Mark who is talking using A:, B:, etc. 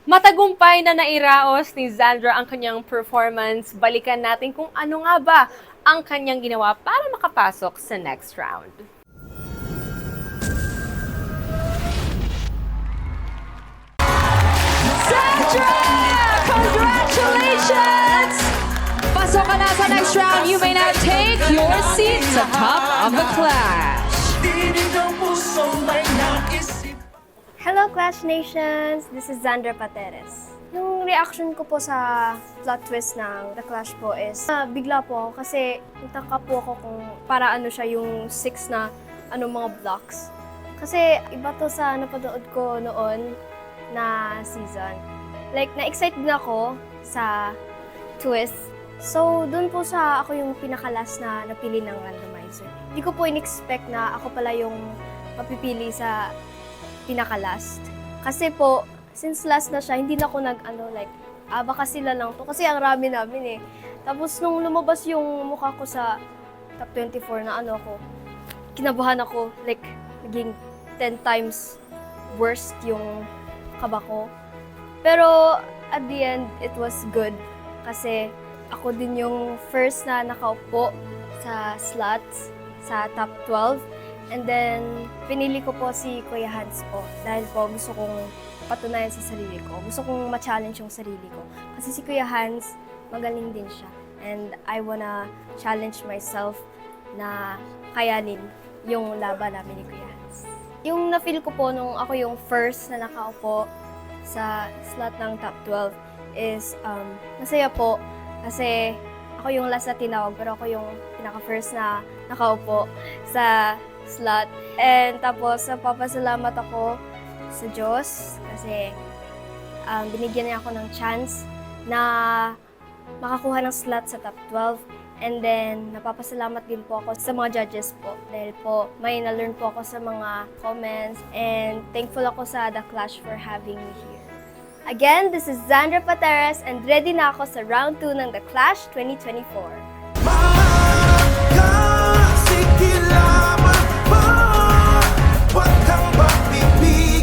A: Matagumpay na nairaos ni Zandra ang kanyang performance. Balikan natin kung ano nga ba ang kanyang ginawa para makapasok sa next round.
B: Sandra! Congratulations! Pasok ka na sa next round. You may now take your seat sa top of the clash.
C: Hello Clash Nations! This is Zandra Pateres. Yung reaction ko po sa plot twist ng The Clash po is bigla po ako kasi nagtaka po ako kung para ano siya yung 6 na mga blocks. Kasi iba to sa napanood ko noon na season. Like, na-excite din ako sa twist. So, dun po sa ako yung pinakalas na napili ng randomizer. Hindi ko po in-expect na ako pala yung mapipili sa pinaka-last. Kasi po, since last na siya, hindi na ako baka sila lang to. Kasi ang rami namin eh. Tapos nung lumabas yung mukha ko sa top 24 na kinabahan ako. Like, naging 10 times worst yung kaba ko. Pero at the end, it was good. Kasi ako din yung first na nakaupo sa slots sa top 12. And then, pinili ko po si Kuya Hans po. Dahil po gusto kong patunayan sa sarili ko. Gusto kong ma-challenge yung sarili ko. Kasi si Kuya Hans, magaling din siya. And I wanna challenge myself na kayanin yung laban namin ni Kuya Hans. Yung na-feel ko po nung ako yung first na nakaupo sa slot ng top 12 is masaya po. Kasi ako yung last na tinawag, pero ako yung pinaka-first na nakaupo sa slot. And tapos, napapasalamat ako sa Diyos kasi binigyan niya ako ng chance na makakuha ng slot sa top 12. And then, napapasalamat din po ako sa mga judges po dahil po may na-learn po ako sa mga comments and thankful ako sa The Clash for having me here. Again, this is Zandra Pateres and ready na ako sa round 2 ng The Clash 2024.
D: Sige lamang pa, wag kang magbibigay.